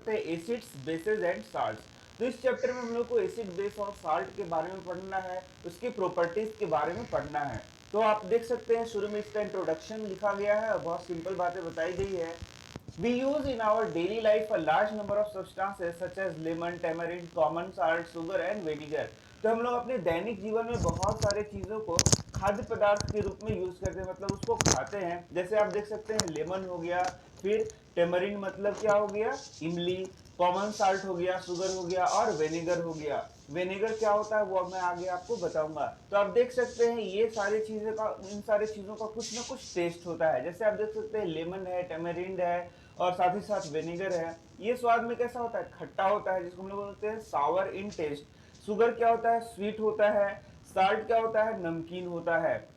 पढ़ते हैं acids, bases and salts. तो इस चैप्टर में हम लोग को एसिड, बेस और साल्ट के बारे में पढ़ना है, उसकी प्रॉपर्टीज के बारे में पढ़ना है। तो आप देख सकते हैं शुरू में इसका इंट्रोडक्शन लिखा गया है और बहुत सिंपल बातें बताई गई है। We use in our daily life a large number of substances such as lemon, tamarind, common salt, sugar and vinegar। तो हम लोग अपने दैनिक जीवन में बहुत सारे चीजों को खाद्य पदार्थ के रूप में यूज करते हैं, मतलब उसको खाते हैं। जैसे आप देख सकते हैं लेमन हो गया, फिर टेमरिन मतलब क्या हो गया, इमली, कॉमन साल्ट हो गया, शुगर हो गया और वेनेगर हो गया। वेनेगर क्या होता है वो अब मैं आगे आपको बताऊंगा। तो आप देख सकते हैं ये सारी चीजें का, इन सारी चीजों का कुछ ना कुछ टेस्ट होता है। जैसे आप देख सकते हैं लेमन है, टेमरिंड है और साथ ही साथ वेनेगर है। ये स्वाद में कैसा होता है, खट्टा होता है, जिसको हम लोग बोलते हैं सावर इन टेस्ट। शुगर क्या होता है, स्वीट होता है। साल्ट क्या होता है, नमकीन होता है।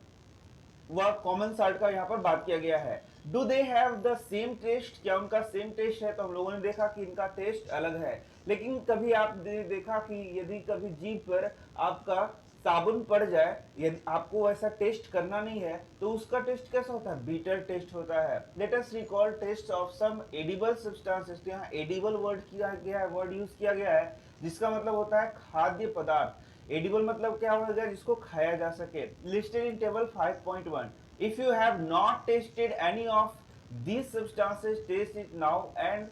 वह कॉमन साल्ट का यहाँ पर बात किया गया है। Do they have the same taste, क्या उनका सेम टेस्ट है? तो हम लोगों ने देखा कि इनका टेस्ट अलग है। लेकिन कभी आप देखा कि यदि कभी जीभ पर आपका साबुन पड़ जाए, यदि आपको वैसा टेस्ट करना नहीं है तो उसका टेस्ट कैसा होता है, बीटर टेस्ट होता है। Let us recall taste of some edible substances. यहाँ एडिबल वर्ड किया गया है, वर्ड यूज किया गया है, जिसका मतलब होता है खाद्य पदार्थ। एडिबल मतलब क्या हो गया, जिसको खाया जा सके। Listed in table 5.1। If you have not tested any of these substances, taste it now and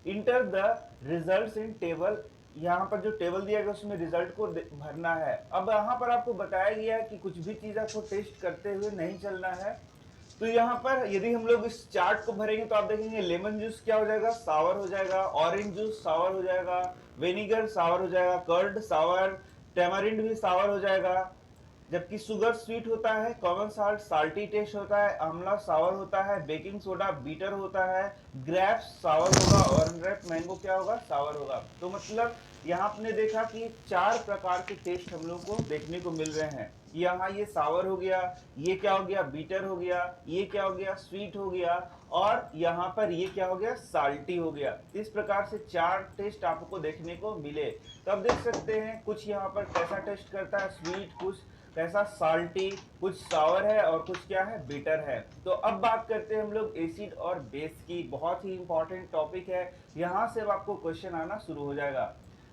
enter the results in table। यहाँ पर जो टेबल दिया गया उसमें रिजल्ट को भरना है। अब यहाँ पर आपको बताया गया है कि कुछ भी चीज आपको टेस्ट करते हुए नहीं चलना है। तो यहाँ पर यदि हम लोग इस चार्ट को भरेंगे तो आप देखेंगे लेमन जूस क्या हो जाएगा, सावर हो जाएगा। ऑरेंज जूस सावर हो जाएगा। विनीगर सावर हो जाएगा। कर्ड सावर। टेमारिंड भी सावर हो जाएगा। जबकि शुगर स्वीट होता है। कॉमन साल्ट साल्टी टेस्ट होता है। आंवला सावर होता है। बेकिंग सोडा बीटर होता है। ग्रेप्स सावर होगा और अनरैप मैंगो क्या होगा, सावर होगा। तो मतलब यहाँ आपने देखा कि 4 प्रकार के टेस्ट हम लोग को देखने को मिल रहे हैं। यहाँ ये सावर हो गया, ये क्या हो गया, बीटर हो गया, ये क्या हो गया, स्वीट हो गया, और यहाँ पर ये क्या हो गया, साल्टी हो गया। इस प्रकार से 4 टेस्ट आपको देखने को मिले। तो आप देख सकते हैं कुछ यहाँ पर कैसा टेस्ट करता है, स्वीट, कुछ कैसा साल्टी, कुछ सावर है और कुछ क्या है, बिटर है। तो अब बात करते हैं हम लोग एसिड और बेस की। बहुत ही इंपॉर्टेंट टॉपिक है, यहाँ से अब आपको क्वेश्चन आना शुरू हो जाएगा।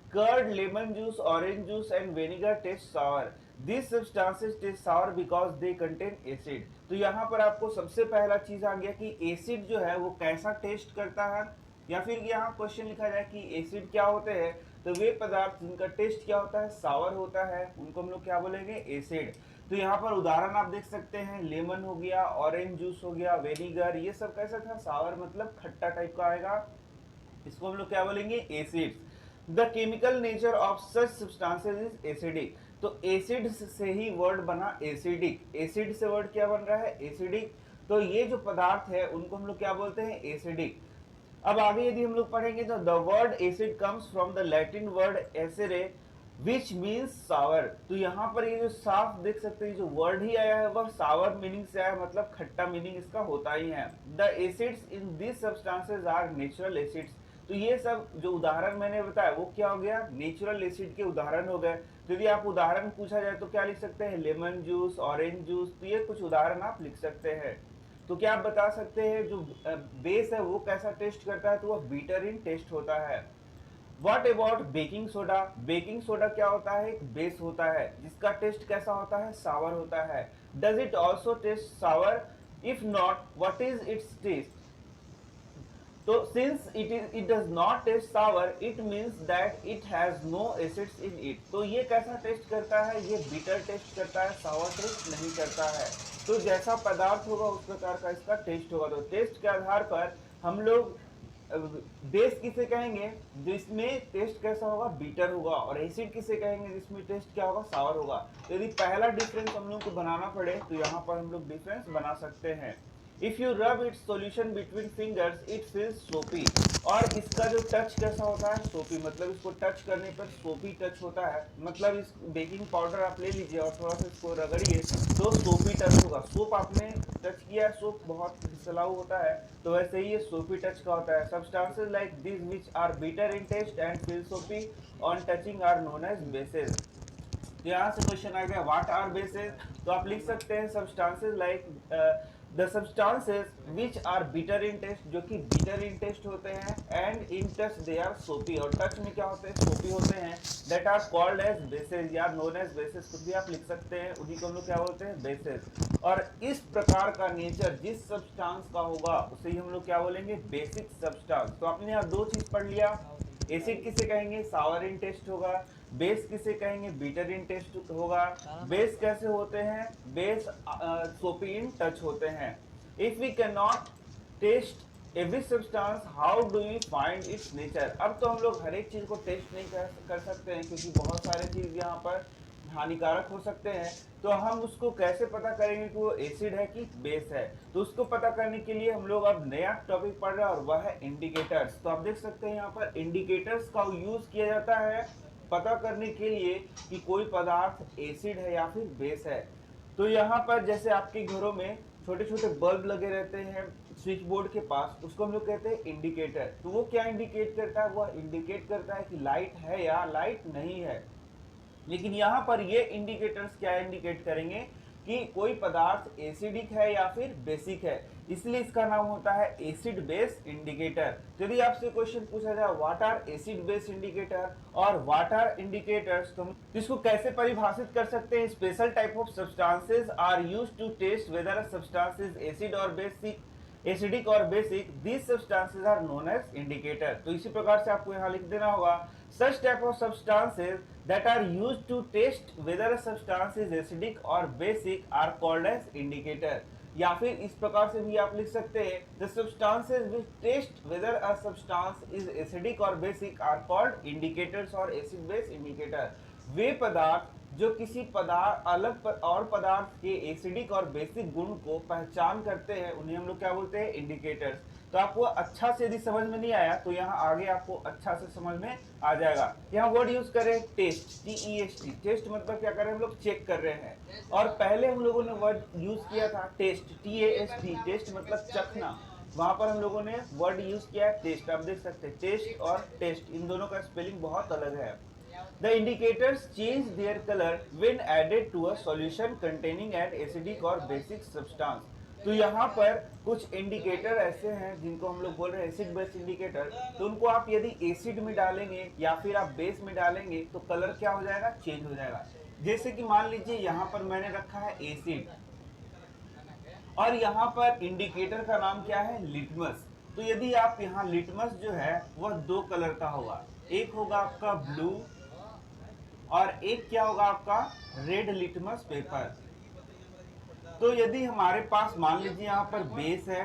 Curd, lemon juice, orange juice and vinegar taste sour. This substances taste sour because they contain acid. तो यहाँ पर आपको सबसे पहला चीज आ गया कि एसिड जो है वो कैसा टेस्ट करता है, या फिर यहाँ क्वेश्चन लिखा जाए कि एसिड क्या होते हैं। तो वे पदार्थ जिनका टेस्ट क्या होता है, सावर होता है, उनको हम लोग क्या बोलेंगे, एसिड। तो यहाँ पर उदाहरण आप देख सकते हैं, लेमन हो गया, ऑरेंज जूस हो गया, वेनिगर, ये सब कैसा था, सावर मतलब खट्टा टाइप का आएगा। इसको हम लोग क्या बोलेंगे, acid. The chemical nature of such substances is acidic. तो एसिड से ही वर्ड बना एसिडिक। एसिड से वर्ड क्या बन रहा है, एसिडिक। तो ये जो पदार्थ है उनको हम लोग क्या बोलते हैं, एसिडिक। अब आगे यदि हम लोग पढ़ेंगे तो the word acid comes from the Latin word acere which means sour. तो यहाँ पर ये जो साफ देख सकते हैं जो वर्ड ही आया है वह सावर मीनिंग से आया, मतलब खट्टा मीनिंग इसका होता ही है। The acids in this substances are natural acids. तो ये सब जो उदाहरण मैंने बताया वो क्या हो गया, नेचुरल एसिड के उदाहरण हो गए। तो यदि आप उदाहरण पूछा जाए तो क्या लिख सकते हैं, लेमन जूस, ऑरेंज जूस। तो ये कुछ उदाहरण आप लिख सकते हैं। तो क्या आप बता सकते हैं जो बेस है वो कैसा टेस्ट करता है, तो वह बीटर इन टेस्ट होता है। What about baking soda. Baking soda क्या होता है, एक बेस होता है जिसका टेस्ट कैसा होता है, सावर होता है। Does it also taste sour, if not what is its taste. तो since it does not taste sour it means that it has no acids in it. तो ये कैसा टेस्ट करता है, ये बिटर टेस्ट करता है, सावर टेस्ट नहीं करता है। तो जैसा पदार्थ होगा उस प्रकार का इसका टेस्ट होगा। तो टेस्ट के आधार पर हम लोग बेस किसे कहेंगे, जिसमें टेस्ट कैसा होगा, बीटर होगा, और एसिड किसे कहेंगे जिसमें टेस्ट क्या होगा, सावर होगा। तो यदि पहला डिफरेंस हम लोग को बनाना पड़े तो यहाँ पर हम लोग डिफरेंस बना सकते हैं। If you rub it's solution between fingers it feels सोपी। और इसका जो टच कैसा होता है, सोपी, मतलब इसको टच करने पर सोपी टच होता है। मतलब इस बेकिंग पाउडर आप ले लीजिए और थोड़ा सा इसको रगड़िए तो सोपी टच होगा। सोप आपने टच किया, सोप बहुत फिसलाऊ होता है, तो वैसे ही ये सोपी टच का होता है। Substances like this which are bitter in taste and feel soapy on touching are known as bases. तो यहाँ से क्वेश्चन आ गया व्हाट आर बेसेस। तो आप लिख सकते हैं substances like the substances which are bitter in taste, जो कि बिटर इन टेस्ट होते हैं, and in touch they are soapy, और टच में क्या होते हैं, सोपी होते हैं, that are called as bases या नोन एज बेसेस, कुछ भी आप लिख सकते हैं, उन्हीं को हम लोग क्या बोलते हैं, बेसेस। और इस प्रकार का नेचर जिस सब्सटेंस का होगा उसे ही हम लोग क्या बोलेंगे, बेसिक सब्सटेंस। तो आपने यहाँ दो चीज पढ़ लिया, एसिड किसे कहेंगे, सावर इन टेस्ट होगा, बेस किसे कहेंगे, बीटर इन टेस्ट होगा। बेस कैसे होते हैं, बेस सोपी इन टच होते हैं। If we can not taste every substance, how do you find its nature. अब तो हम लोग हर एक चीज को टेस्ट नहीं कर सकते हैं, क्योंकि बहुत सारे चीज यहाँ पर हानिकारक हो सकते हैं। तो हम उसको कैसे पता करेंगे कि वो एसिड है कि बेस है। तो उसको पता करने के लिए हम लोग अब नया टॉपिक पढ़ रहे हैं, और वह है इंडिकेटर्स। तो आप देख सकते हैं यहाँ पर इंडिकेटर्स का यूज किया जाता है पता करने के लिए कि कोई पदार्थ एसिड है या फिर बेस है। तो यहाँ पर जैसे आपके घरों में छोटे छोटे बल्ब लगे रहते हैं स्विच बोर्ड के पास, उसको हम लोग कहते हैं इंडिकेटर। तो वो क्या इंडिकेट करता है, वो इंडिकेट करता है कि लाइट है या लाइट नहीं है। लेकिन यहाँ पर ये इंडिकेटर्स क्या इंडिकेट करेंगे कि कोई पदार्थ एसिडिक है या फिर बेसिक है, इसलिए इसका नाम होता है एसिड बेस इंडिकेटर। यदि आपसे क्वेश्चन पूछा जाए what are acid base indicator और व्हाट आर इंडिकेटर्स, तो इसको कैसे परिभाषित कर सकते हैं, special type of substances are used to test whether a substance is acid और बेसिक, एसिडिक और basic, these substances are known as indicator। तो इसी प्रकार से आपको यहाँ लिख देना होगा, such type of substances that are used to test whether a substance is acidic or basic are called as indicator। या फिर इस प्रकार से भी आप लिख सकते हैं, the substances which test whether a substance is acidic or basic are called indicators or acid base indicator। वे पदार्थ जो किसी पदार्थ और पदार्थ के एसिडिक और बेसिक गुण को पहचान करते हैं, उन्हें हम लोग क्या बोलते हैं, इंडिकेटर्स। तो आपको अच्छा से यदि समझ में नहीं आया तो यहाँ आगे आपको अच्छा से समझ में आ जाएगा। यहाँ वर्ड यूज करें टेस्ट, TEST, टेस्ट मतलब क्या कर रहे हैं, हम लोग चेक कर रहे हैं। और पहले हम लोगों ने वर्ड यूज किया था टेस्ट, TAST, टेस्ट मतलब चखना, वहां पर हम लोगों ने वर्ड यूज किया है टेस्ट। आप देख सकते हैं टेस्ट और टेस्ट, इन दोनों का स्पेलिंग बहुत अलग है। The indicators change their color when added to a solution containing an acidic or basic substance। तो यहाँ पर कुछ इंडिकेटर ऐसे हैं जिनको हम लोग बोल रहे हैं एसिड बेस इंडिकेटर। तो उनको आप यदि एसिड में डालेंगे या फिर आप बेस में डालेंगे तो कलर क्या हो जाएगा, चेंज हो जाएगा। जैसे कि मान लीजिए यहाँ पर मैंने रखा है एसिड, और यहाँ पर इंडिकेटर का नाम क्या है, लिटमस। तो यदि आप यहाँ लिटमस जो है वह दो कलर का होगा, एक होगा आपका ब्लू और एक क्या होगा आपका रेड लिटमस पेपर। तो यदि हमारे पास मान लीजिए यहाँ पर बेस है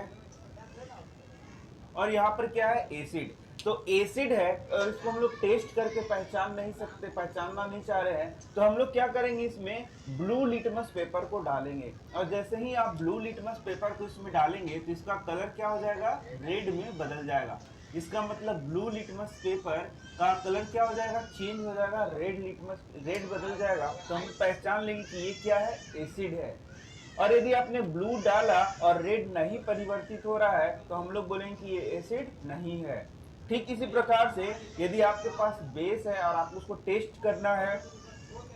और यहाँ पर क्या है, एसिड। तो एसिड है और इसको हम लोग टेस्ट करके पहचान नहीं सकते, पहचानना नहीं चाह रहे हैं, तो हम लोग क्या करेंगे, इसमें ब्लू लिटमस पेपर को डालेंगे। और जैसे ही आप ब्लू लिटमस पेपर को इसमें डालेंगे तो इसका कलर क्या हो जाएगा, रेड में बदल जाएगा। इसका मतलब ब्लू लिटमस पेपर का कलर क्या हो जाएगा, चेंज हो जाएगा, रेड बदल जाएगा। तो हम पहचान लेंगे कि ये क्या है, एसिड है। और यदि आपने ब्लू डाला और रेड नहीं परिवर्तित हो रहा है तो हम लोग बोलेंगे कि ये एसिड नहीं है। ठीक इसी प्रकार से यदि आपके पास बेस है और आप उसको टेस्ट करना है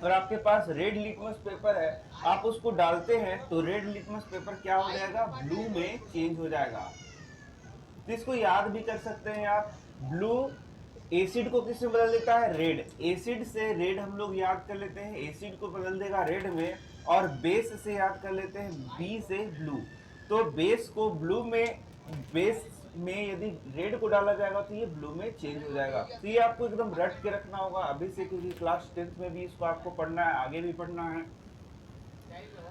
और आपके पास रेड लिटमस पेपर है, आप उसको डालते हैं तो रेड लिटमस पेपर क्या हो जाएगा, ब्लू में चेंज हो जाएगा। तो इसको याद भी कर सकते हैं आप, ब्लू एसिड को किसमें बदल देता है, रेड। एसिड से रेड हम लोग याद कर लेते हैं, एसिड को बदल देगा रेड में। और बेस से याद कर लेते हैं, बी से ब्लू। तो बेस को ब्लू में, बेस में यदि रेड को डाला जाएगा तो ये ब्लू में चेंज हो जाएगा। तो ये आपको एकदम रट के रखना होगा अभी से, क्योंकि क्लास 10th में भी इसको आपको पढ़ना है, आगे भी पढ़ना है।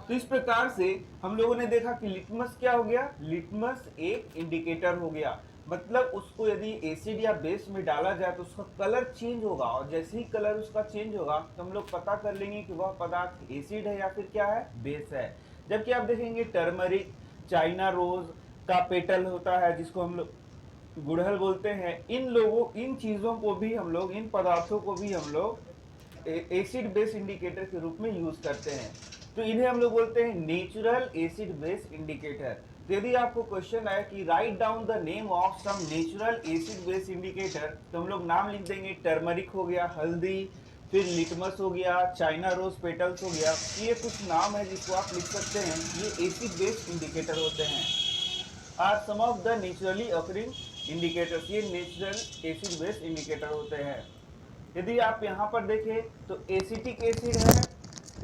तो इस प्रकार से हम लोगों ने देखा कि लिटमस क्या हो गया, लिटमस एक इंडिकेटर हो गया। मतलब उसको यदि एसिड या बेस में डाला जाए तो उसका कलर चेंज होगा, और जैसे ही कलर उसका चेंज होगा तो हम लोग पता कर लेंगे कि वह पदार्थ एसिड है या फिर क्या है, बेस है। जबकि आप देखेंगे टर्मरिक, चाइना रोज का पेटल होता है जिसको हम लोग गुड़हल बोलते हैं, इन चीजों को भी हम लोग, इन पदार्थों को भी हम लोग एसिड बेस इंडिकेटर के रूप में यूज करते हैं। तो इन्हें हम लोग बोलते हैं नेचुरल एसिड बेस इंडिकेटर। तो यदि आपको क्वेश्चन आए कि write down the name of some natural acid base indicator, तो हम लोग नाम लिख देंगे, टर्मरिक हो गया हल्दी, फिर लिटमस हो गया, चाइना रोज पेटल्स हो गया। ये कुछ नाम है जिसको आप लिख सकते हैं, ये एसिड बेस्ड इंडिकेटर होते हैं। Are some of the naturally occurring indicators, ये नेचुरल एसिड बेस्ड इंडिकेटर होते हैं। यदि आप यहाँ पर देखें तो एसिटिक एसिड है।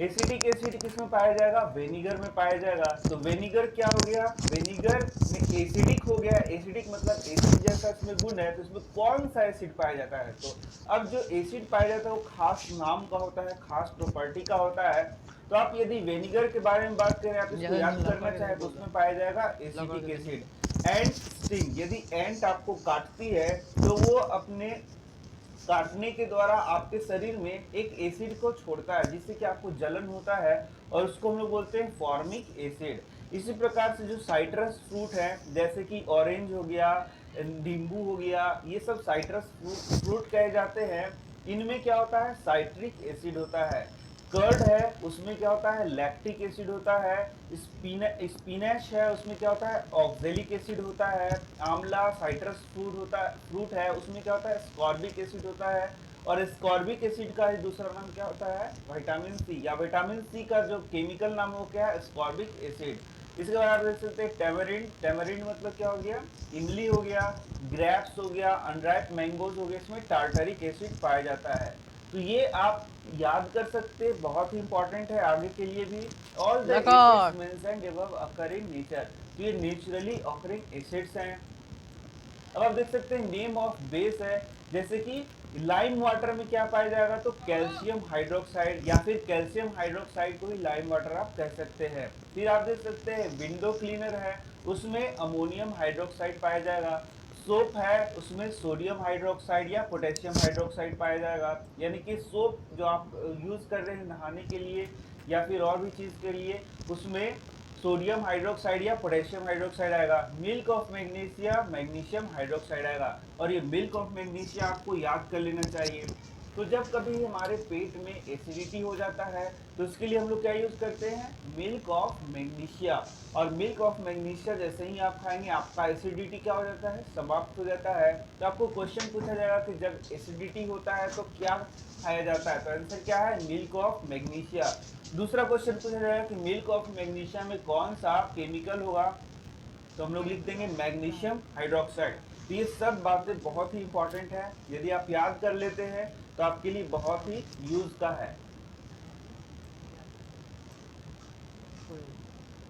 एसिटिक एसिड किसमें पाया जाएगा? वेनिगर में पाया जाएगा। तो वेनिगर क्या हो गया? वेनिगर में एसिडिक हो गया। एसिडिक मतलब एसिड जैसा इसमें गुण है, तो इसमें कौन सा एसिड पाया जाता है? तो अब जो एसिड पाया जाता है वो खास नाम का होता है, खास प्रॉपर्टी का होता है। तो आप यदि वेनिगर के बारे में बात करें, आप इसको याद करना चाहें तो उसमें पाया जाएगा एसिटिक एसिड। एंट स्टिंग, यदि एंट आपको काटती है तो वो अपने काटने के द्वारा आपके शरीर में एक एसिड को छोड़ता है जिससे कि आपको जलन होता है, और उसको हम लोग बोलते हैं फॉर्मिक एसिड। इसी प्रकार से जो साइट्रस फ्रूट है, जैसे कि ऑरेंज हो गया, नींबू हो गया, ये सब साइट्रस फ्रूट कहे जाते हैं। इनमें क्या होता है? साइट्रिक एसिड होता है। कर्ड है, उसमें क्या होता है? लैक्टिक एसिड होता है। स्पिनच है, उसमें क्या होता है? ऑक्जेलिक एसिड होता है। आंवला साइट्रस फ्रूट है, उसमें क्या होता है? स्कॉर्बिक एसिड होता है। और स्कॉर्बिक एसिड का ही दूसरा नाम क्या होता है? विटामिन सी, या विटामिन सी का जो केमिकल नाम है वो क्या है? Ascorbic acid. इसके बाद आप देख सकते हैं टेमरिंड। टेमरिंड मतलब क्या हो गया? इमली हो गया, ग्रेप्स हो गया, अनराइप मैंगोज हो गया, इसमें टार्टरिक एसिड पाया जाता है। तो ये आप याद कर सकते हैं, बहुत ही इंपॉर्टेंट है आगे के लिए भी। All the acids mentioned above occur in nature, तो ये नेचुरली ऑकरिंग एसिड्स हैं। अब आप देख सकते हैं नेम ऑफ बेस है, जैसे कि लाइम वाटर में क्या पाया जाएगा? तो कैल्शियम हाइड्रोक्साइड, या फिर कैल्शियम हाइड्रोक्साइड को ही लाइम वाटर आप कह सकते हैं। फिर आप देख सकते हैं विंडो क्लीनर है, उसमें अमोनियम हाइड्रोक्साइड पाया जाएगा। सोप है, उसमें सोडियम हाइड्रोक्साइड या पोटेशियम हाइड्रोक्साइड पाया जाएगा। यानी कि सोप जो आप यूज कर रहे हैं नहाने के लिए या फिर और भी चीज के लिए, उसमें सोडियम हाइड्रोक्साइड या पोटेशियम हाइड्रोक्साइड आएगा। Milk of magnesia, magnesium hydroxide आएगा। और ये मिल्क ऑफ मैग्नीशिया आपको याद कर लेना चाहिए। तो जब कभी हमारे पेट में एसिडिटी हो जाता है तो उसके लिए हम लोग क्या यूज करते हैं? Milk of magnesia. और मिल्क ऑफ मैग्नीशिया जैसे ही आप खाएंगे आपका एसिडिटी क्या हो जाता है? समाप्त हो जाता है। तो आपको क्वेश्चन पूछा जाएगा कि जब एसिडिटी होता है तो क्या खाया जाता है? तो आंसर क्या है? Milk of magnesia. दूसरा क्वेश्चन पूछा जाएगा कि मिल्क ऑफ मैग्नीशिया में कौन सा केमिकल होगा? तो हम लोग लिख देंगे मैग्नीशियम हाइड्रोक्साइड। तो ये सब बातें बहुत ही इंपॉर्टेंट है, यदि आप याद कर लेते हैं तो आपके लिए बहुत ही यूज का है।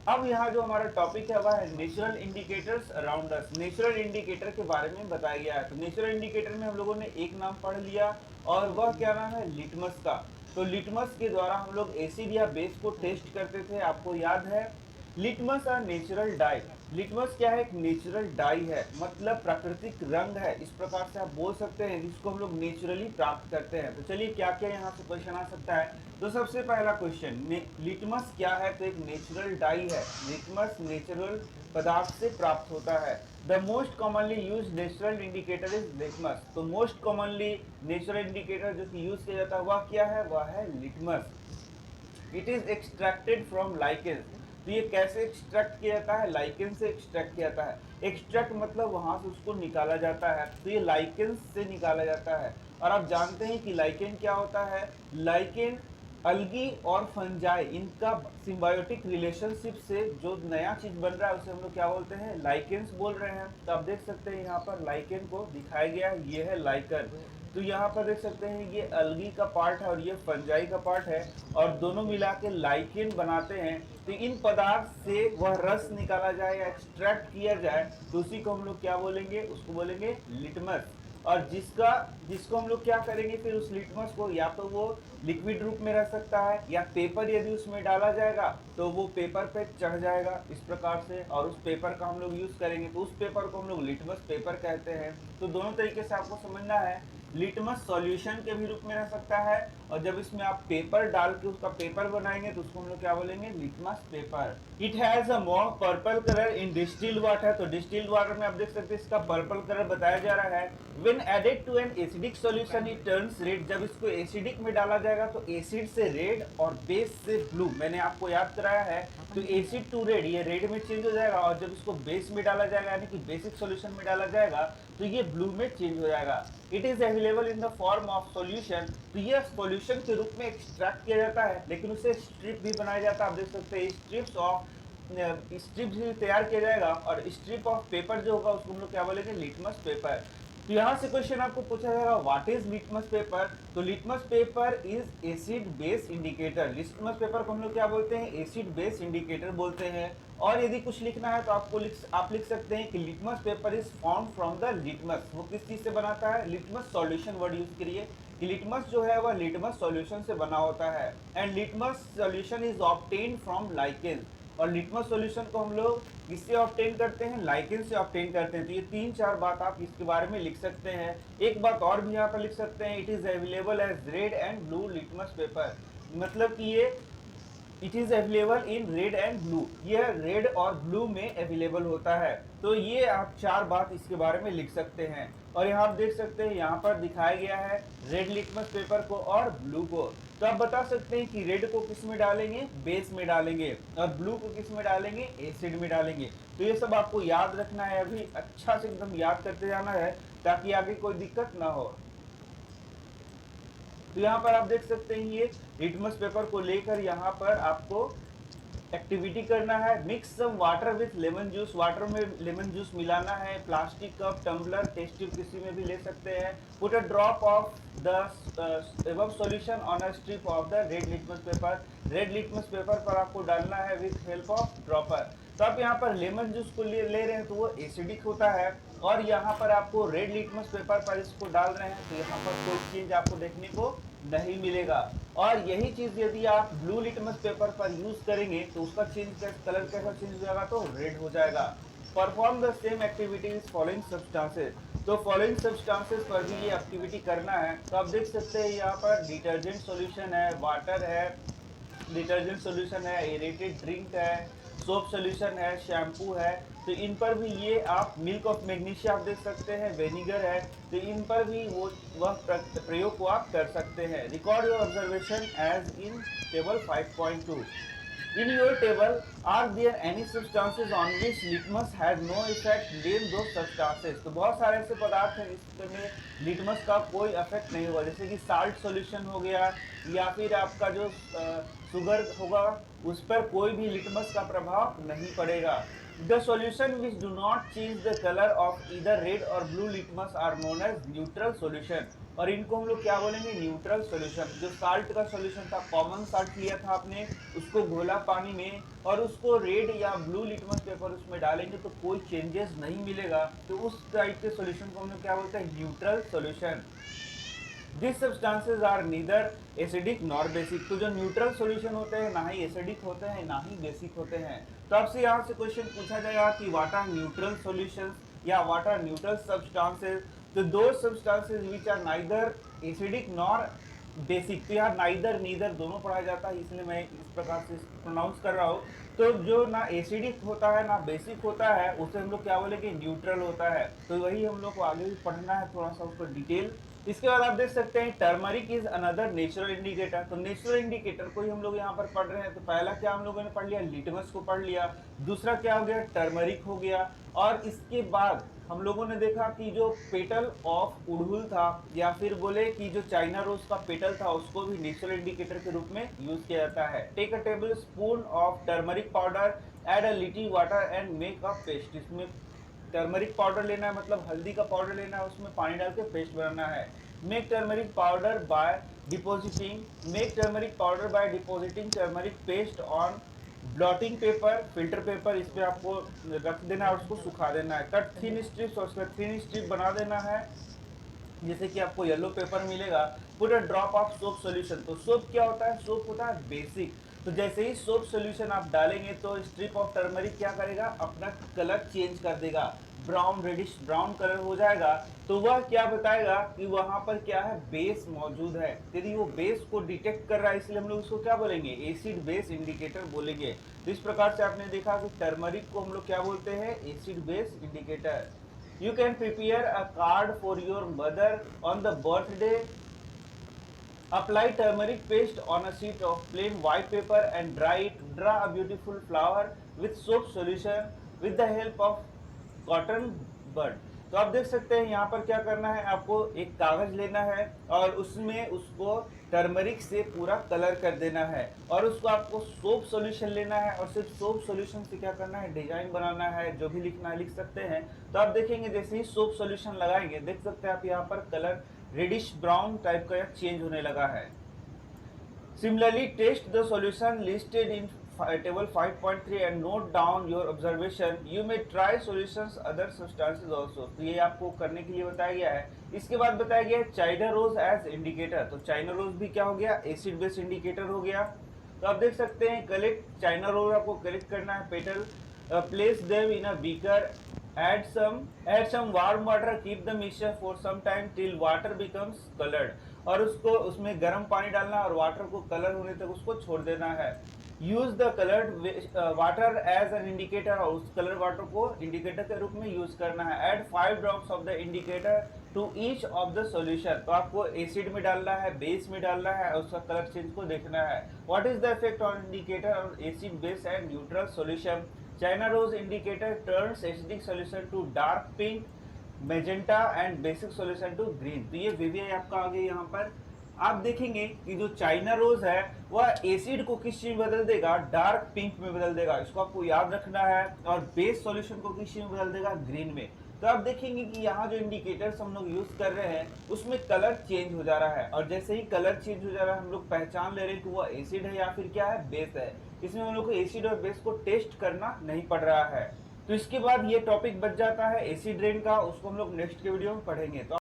अब यहाँ जो हमारा टॉपिक है वह है natural indicators around us. Natural indicator के बारे में बताया गया है। तो नेचुरल इंडिकेटर में हम लोगों ने एक नाम पढ़ लिया, और वह क्या नाम है? लिटमस का। तो लिटमस के द्वारा हम लोग एसिड या बेस को टेस्ट करते थे, आपको याद है। लिटमस और नेचुरल डाई। लिटमस क्या है? एक नेचुरल डाई है, मतलब प्राकृतिक रंग है, इस प्रकार से आप बोल सकते हैं, जिसको हम लोग नेचुरली प्राप्त करते हैं। तो चलिए क्या क्या यहाँ से क्वेश्चन आ सकता है। तो सबसे पहला क्वेश्चन, लिटमस क्या है? तो एक नेचुरल डाई है। लिटमस नेचुरल पदार्थ से प्राप्त होता है। The most commonly use natural indicator is litmus. तो मोस्ट कॉमनली नेचुरल इंडिकेटर जो कि यूज किया जाता है वह क्या है? वह है litmus. It is extracted from lichen. तो ये कैसे एक्सट्रैक्ट किया जाता है? लाइकेन से एक्सट्रैक्ट किया जाता है। एक्सट्रैक्ट मतलब वहां से उसको निकाला जाता है, तो ये लाइकेन से निकाला जाता है। और आप जानते हैं कि लाइकेन क्या होता है? लाइकेन अलगी और फंजाई, इनका सिम्बायोटिक रिलेशनशिप से जो नया चीज बन रहा है उसे हम लोग क्या बोलते हैं? लाइकेन्स बोल रहे हैं। तो आप देख सकते हैं यहाँ पर लाइकेन को दिखाया गया है, ये है लाइकन। तो यहाँ पर देख सकते हैं ये अलगी का पार्ट है और ये फंजाई का पार्ट है, और दोनों मिला के लाइकेन बनाते हैं। तो इन पदार्थ से वह रस निकाला जाए या एक्सट्रैक्ट किया जाए तो उसी को हम लोग क्या बोलेंगे? उसको बोलेंगे लिटमस। और जिसको हम लोग क्या करेंगे फिर उस लिटमस को, या तो वो लिक्विड रूप में रह सकता है, या पेपर यदि उसमें डाला जाएगा तो वो पेपर पे चढ़ जाएगा इस प्रकार से, और उस पेपर का हम लोग यूज करेंगे, तो उस पेपर को हम लोग लिटमस पेपर कहते हैं। तो दोनों तरीके से आपको समझना है। लिटमस सॉल्यूशन के भी रूप में रह सकता है, और जब इसमें आप पेपर डाल के उसका पेपर बनाएंगे तो उसको हम लोग क्या बोलेंगे? Litmus paper. It has a more purple colour in distilled water. तो डिस्टिल्ड वाटर में आप देख सकते हैं इसका पर्पल कलर बताया जा रहा है। When added to an acidic solution it turns red. जब इसको एसिडिक में डाला जाएगा तो एसिड से रेड और बेस से ब्लू, मैंने आपको याद कराया है। तो एसिड टू रेड, ये रेड में चेंज हो जाएगा, और जब इसको बेस में डाला जाएगा यानी कि बेसिक सॉल्यूशन में डाला जाएगा तो ये ब्लू में चेंज हो जाएगा। It is available in the form of solution, तो ये सॉल्यूशन के रूप में एक्सट्रैक्ट किया जाता है, लेकिन उसे स्ट्रिप भी बनाया जाता है। आप देख सकते हैं स्ट्रिप्स ऑफ स्ट्रिप भी तैयार किया जाएगा, और स्ट्रिप ऑफ पेपर जो होगा उसको हम लोग क्या बोलेंगे, लिटमस पेपर। तो यहाँ से क्वेश्चन आपको पूछा जाएगा व्हाट इज लिटमस पेपर। तो litmus paper is acid base indicator. Litmus paper को हम लोग क्या बोलते हैं, एसिड बेस इंडिकेटर बोलते हैं। और यदि कुछ लिखना है तो आप लिख सकते हैं कि litmus paper is form from the litmus. वो किस चीज से बनाता है, लिटमस सॉल्यूशन वर्ड यूज करिए कि लिटमस जो है वह लिटमस सॉल्यूशन से बना होता है। And litmus solution is obtain from lichen. और लिटमस सॉल्यूशन को हम लोग किससे ऑब्टेन करते हैं, लाइकेन से ऑब्टेन करते हैं। तो ये 3-4 बात आप इसके बारे में लिख सकते हैं। एक बात और भी यहाँ पर लिख सकते हैं, it is available as red and blue litmus paper. मतलब कि ये it is available in red and blue, ये रेड और ब्लू में अवेलेबल होता है। तो ये आप 4 बात इसके बारे में लिख सकते हैं। और यहाँ आप देख सकते हैं यहाँ पर दिखाया गया है रेड लिटमस पेपर को और ब्लू को। तो आप बता सकते हैं कि रेड को किस में डालेंगे, बेस में डालेंगे, और ब्लू को किस में डालेंगे, एसिड में डालेंगे। तो ये सब आपको याद रखना है, अभी अच्छा से एकदम याद करते जाना है ताकि आगे कोई दिक्कत ना हो। तो यहाँ पर आप देख सकते हैं ये लिटमस पेपर को लेकर यहाँ पर आपको एक्टिविटी करना है। Mix some water with lemon juice, water में लेमन जूस मिलाना है। Plastic cup, tumbler, test tube किसी में भी ले सकते हैं। Put a drop of the above solution on a strip of the red litmus paper. Red litmus paper पर आपको डालना है विथ हेल्प ऑफ ड्रॉपर। तो आप यहाँ पर लेमन जूस को ले रहे हैं तो वो एसिडिक होता है, और यहाँ पर आपको रेड लिटमस पेपर पर इसको डाल रहे हैं तो यहाँ पर कोई चेंज आपको देखने को नहीं मिलेगा। और यही चीज यदि आप ब्लू लिटमस पेपर पर यूज करेंगे तो उसका कलर कैसा चेंज हो जाएगा, तो रेड हो जाएगा। Perform the same activities following substances, तो फॉलोइंग सब्सटेंसेस पर भी ये एक्टिविटी करना है। तो आप देख सकते हैं यहाँ पर डिटर्जेंट सॉल्यूशन है, वाटर है, डिटर्जेंट सॉल्यूशन है, एरेटेड ड्रिंक है, सोप सॉल्यूशन है, शैम्पू है। तो इन पर भी ये आप मिल्क ऑफ मैग्नीशिया आप देख सकते हैं, वेनिगर है, तो इन पर भी वह प्रयोग को आप कर सकते हैं। Record your observation as in table 5.2। In your table, are there any substances on which litmus had no effect? Name those substances. तो बहुत सारे ऐसे पदार्थ हैं जिसमें लिटमस का कोई इफेक्ट नहीं होगा, जैसे कि साल्ट सॉल्यूशन हो गया, या फिर आपका जो शुगर होगा उस पर कोई भी लिटमस का प्रभाव नहीं पड़ेगा। The solution which do not change the color of either red or blue litmus are known as neutral solution। और इनको हम लोग क्या बोलेंगे, न्यूट्रल सॉल्यूशन। जो साल्ट का सॉल्यूशन था, कॉमन साल्ट लिया था आपने, उसको घोला पानी में और उसको रेड या ब्लू लिटमस पेपर उसमें डालेंगे तो कोई चेंजेस नहीं मिलेगा, तो उस टाइप के सॉल्यूशन को हम लोग क्या बोलते हैं, neutral solution. This substances are neither acidic nor basic. तो जो न्यूट्रल सॉल्यूशन होते हैं ना ही एसिडिक होते हैं ना ही बेसिक होते हैं। तो आपसे यहाँ से क्वेश्चन पूछा जाएगा कि व्हाट आर न्यूट्रल सॉल्यूशंस या व्हाट आर न्यूट्रल सब्सटेंसेज। तो दो substances which are neither acidic nor basic. तो यहाँ नाइदर नीदर दोनों पढ़ा जाता है, इसलिए मैं इस प्रकार से प्रोनाउंस कर रहा हूँ। तो जो ना एसिडिक होता है ना बेसिक होता है उसे हम लोग क्या बोलेंगे, न्यूट्रल होता है। तो वही हम लोग को आगे भी पढ़ना है थोड़ा सा उसको डिटेल। इसके बाद आप देख सकते हैं turmeric is another natural indicator. तो नेचुरल इंडिकेटर को ही हम लोग यहाँ पर पढ़ रहे हैं। तो पहला क्या हम लोगों ने पढ़ लिया, लिटमस को पढ़ लिया, दूसरा क्या हो गया, टर्मरिक हो गया। और इसके बाद हम लोगों ने देखा कि जो पेटल ऑफ उड़हुल था, या फिर बोले कि जो चाइना रोज का पेटल था, उसको भी नेचुरल इंडिकेटर के रूप में यूज किया जाता है। Take a table spoon of turmeric powder, add a little water and make a paste. इसमें टर्मरिक पाउडर लेना है, मतलब हल्दी का पाउडर लेना है, उसमें पानी डाल के पेस्ट बनाना है। Make turmeric powder by depositing turmeric paste on blotting paper, filter paper, इस पे आपको रख देना है और उसको सुखा देना है। कट थिन स्ट्रिप्स और उसका थिन स्ट्रिप बना देना है, जैसे कि आपको येलो पेपर मिलेगा। Put a drop of soap solution. तो सोप क्या होता है, सोप होता है बेसिक। तो जैसे ही सोप सॉल्यूशन आप डालेंगे तो स्ट्रिप ऑफ टर्मरिक क्या करेगा, अपना कलर चेंज कर देगा, ब्राउन रेडिश ब्राउन कलर हो जाएगा। तो वह क्या बताएगा कि वहां पर क्या है, बेस मौजूद है। यदि वो बेस को डिटेक्ट कर रहा है, इसलिए हम लोग इसको क्या बोलेंगे, एसिड बेस इंडिकेटर बोलेंगे। तो इस प्रकार से आपने देखा कि टर्मरिक को हम लोग क्या बोलते हैं, acid base indicator. You can prepare a card for your mother on the birthday. Apply turmeric paste on a sheet of plain white paper and dry it. Draw a beautiful flower with soap solution with the help of cotton bud. तो आप देख सकते हैं यहाँ पर क्या करना है, आपको एक कागज लेना है और उसमें उसको टर्मरिक से पूरा कलर कर देना है और उसको आपको सोप सॉल्यूशन लेना है और सिर्फ सोप सॉल्यूशन से क्या करना है, डिजाइन बनाना है, जो भी लिखना है लिख सकते हैं। तो आप देखेंगे जैसे ही सोप सॉल्यूशन लगाएंगे देख सकते हैं आप यहाँ पर कलर रेडिश ब्राउन टाइप का चेंज होने लगा है। Similarly, test the solution listed in table 5.3 and note down your observation. You may try solutions other substances also. तो ये आपको करने के लिए बताया गया है। इसके बाद बताया गया है चाइना रोज एज इंडिकेटर। तो चाइना रोज भी क्या हो गया, एसिड बेस इंडिकेटर हो गया। तो आप देख सकते हैं कलेक्ट चाइना रोज आपको कलेक्ट करना है petal, place them in a beaker, add some warm water, keep the mixture for some time till water becomes colored। और उसको उसमें गर्म पानी डालना और वाटर को कलर होने तक उसको छोड़ देना है। Use the coloured water as an indicator, और उस कलर वाटर को इंडिकेटर के रूप में यूज करना है। Add 5 drops of the indicator to each of the solution. तो आपको एसिड में डालना है, बेस में डालना है और उसका कलर चेंज को देखना है। What is the effect on indicator on acid base and neutral solution? China rose indicator turns acidic solution to dark pink, magenta and basic solution to green. तो ये वीवीआई आपका आ गया यहाँ पर। आप देखेंगे कि जो चाइना रोज है वह एसिड को किस चीज में बदल देगा, डार्क पिंक में बदल देगा, इसको आपको याद रखना है। और बेस सॉल्यूशन को किस चीज में बदल देगा, ग्रीन में। तो आप देखेंगे कि यहाँ जो इंडिकेटर्स हम लोग यूज कर रहे हैं उसमें कलर चेंज हो जा रहा है, और जैसे ही कलर चेंज हो जा रहा है हम लोग पहचान ले रहे हैं कि वो एसिड है या फिर क्या है, बेस है। इसमें हम लोग को एसिड और बेस को टेस्ट करना नहीं पड़ रहा है। तो इसके बाद ये टॉपिक बच जाता है एसिड रेन का, उसको हम लोग नेक्स्ट के वीडियो में पढ़ेंगे। तो